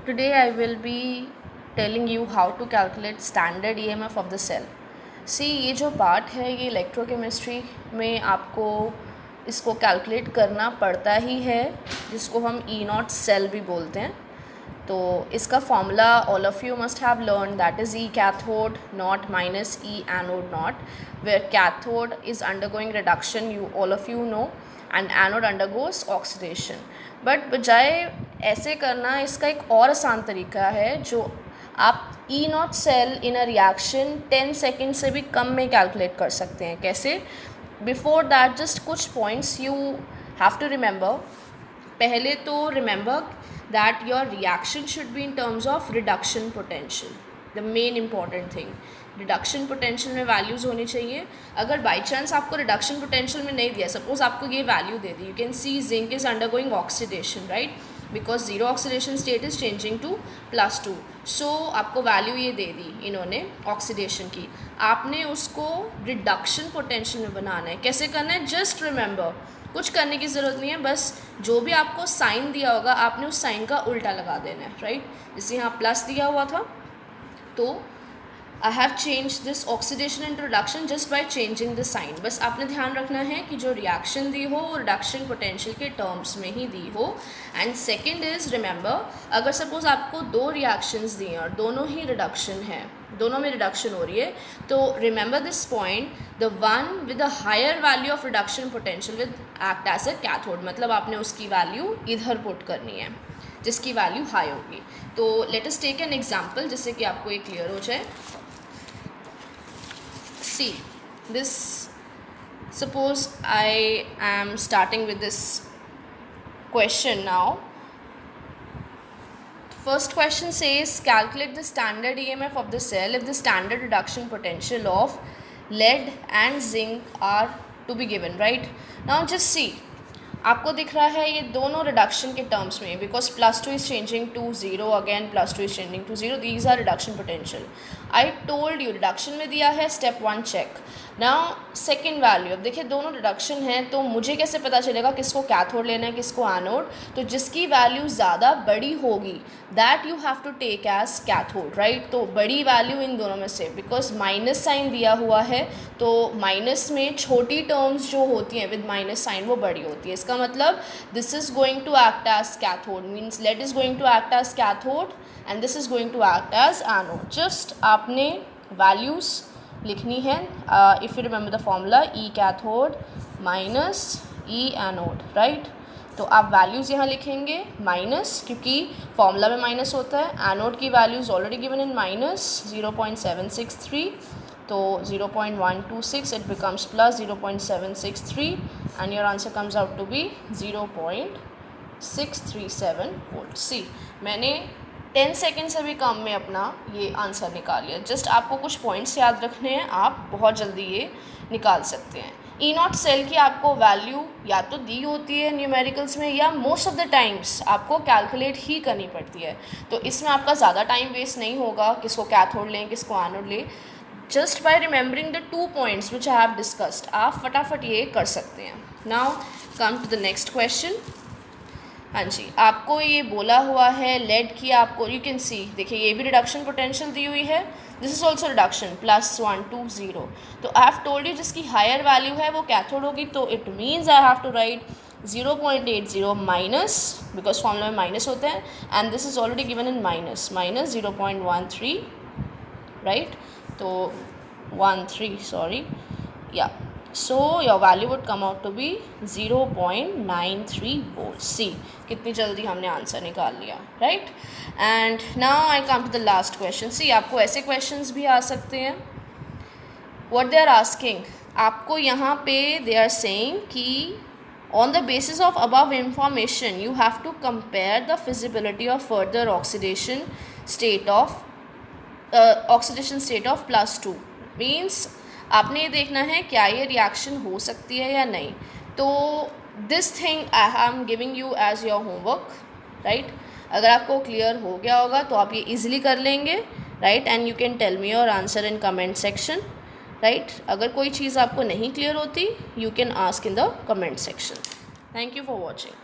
Today I will be telling you how to calculate standard EMF of the cell. See, ये जो part है ये electrochemistry में आपको इसको कैलकुलेट करना पड़ता ही है, जिसको हम ई नॉट सेल भी बोलते हैं. तो इसका formula all of you must have learn, that is E cathode naught minus E anode naught, where cathode is undergoing reduction, you all of you know, and anode undergoes oxidation. But बजाय ऐसे करना, इसका एक और आसान तरीका है जो आप E naught cell in a reaction 10 second से भी कम में कैलकुलेट कर सकते हैं. कैसे? बिफोर दैट जस्ट कुछ points you have to remember. पहले तो remember that your reaction should be in terms of reduction potential, the main important thing. Reduction potential में वैल्यूज़ होनी चाहिए. अगर बाई चांस आपको रिडक्शन पोटेंशियल में नहीं दिया, सपोज आपको ये वैल्यू दे दी, you can see zinc is undergoing oxidation, right, because zero oxidation state is changing to +2. So आपको वैल्यू ये दे दी इन्होंने ऑक्सीडेशन की. आपने उसको रिडक्शन पोटेंशियल में बनाना है. कैसे करना है? जस्ट रिमेंबर, कुछ करने की ज़रूरत नहीं है, बस जो भी आपको साइन दिया होगा आपने उस साइन का उल्टा लगा देना है, राइट. जैसे यहाँ प्लस दिया हुआ था तो I have change this oxidation and reduction just by changing the sign. बस आपने ध्यान रखना है कि जो रिएक्शन दी हो वो रिडक्शन पोटेंशियल के टर्म्स में ही दी हो. एंड सेकेंड इज़ रिमेंबर, अगर सपोज आपको दो रिएक्शंस दी हैं और दोनों ही रिडक्शन है, दोनों में रिडक्शन हो रही है, तो remember this point, the one with a higher value of reduction potential with act as a cathode. मतलब आपने उसकी वैल्यू इधर पुट करनी है जिसकी वैल्यू हाई होगी. तो let us take an example जिससे कि आपको ये क्लियर हो जाए. See this, suppose I am starting with this question now. First question says calculate the standard EMF of the cell if the standard reduction potential of lead and zinc are to be given, right. Now just see, आपको दिख रहा है ये दोनों reduction के terms में, because +2 is changing to 0, again +2 is changing to 0, these are reduction potential. I told you reduction में दिया है step 1 check. Now second value, अब देखिए दोनों रिडक्शन है तो मुझे कैसे पता चलेगा किसको कैथोड लेना है किसको एनोड. तो जिसकी वैल्यू ज़्यादा बड़ी होगी that you have to take as cathode, right. तो बड़ी वैल्यू इन दोनों में से, बिकॉज माइनस साइन दिया हुआ है तो माइनस में छोटी टर्म्स जो होती हैं विद माइनस साइन वो बड़ी होती है. इसका मतलब this is going to act as cathode, means lead is going to act as cathode and this is going to act as anode. Just आपने वैल्यूज़ लिखनी है. If you remember the formula, E cathode minus E anode, right. तो आप values यहाँ लिखेंगे minus, क्योंकि formula में minus होता है. एनोड की values already given in minus 0.763, तो 0.126, it becomes plus 0.763 and your answer comes out to be 0.637 volt. See, मैंने 10 सेकेंड से भी कम में अपना ये आंसर निकाल लिया. जस्ट आपको कुछ पॉइंट्स याद रखने हैं, आप बहुत जल्दी ये निकाल सकते हैं. ई नॉट सेल की आपको वैल्यू या तो दी होती है न्यूमेरिकल्स में, या मोस्ट ऑफ द टाइम्स आपको कैलकुलेट ही करनी पड़ती है. तो इसमें आपका ज़्यादा टाइम वेस्ट नहीं होगा किसको कैथोड लें किसको एनोड लें. Just by remembering the 2 points which I have discussed आप फटाफट ये कर सकते हैं. Now come to the next question. हाँ जी, आपको ये बोला हुआ है लेड की, आपको यू कैन सी, देखिए ये भी रिडक्शन पोटेंशियल दी हुई है, दिस इज ऑल्सो रिडक्शन +1 2 0. तो आई हैव टोल्ड यू जिसकी हायर वैल्यू है वो कैथोड होगी, तो it means I have to write 0.80 minus, because formula में माइनस होता है, and this is already given in minus 0.13, right. तो 13, सॉरी, या. So your value would come out to be 0.93 volt. See, कितनी जल्दी हमने आंसर निकाल लिया, right? And now I come to the last question. See, आपको ऐसे questions भी आ सकते हैं. What they are asking, आपको यहाँ पे they are saying कि on the basis of above information you have to compare the feasibility of further oxidation state of +2. Means आपने ये देखना है क्या ये रिएक्शन हो सकती है या नहीं. तो this thing I am giving you as your homework, right. अगर आपको क्लियर हो गया होगा तो आप ये इजीली कर लेंगे, right. And you can tell me your answer in comment section, right. अगर कोई चीज़ आपको नहीं क्लियर होती you can ask in the comment section. Thank you for watching.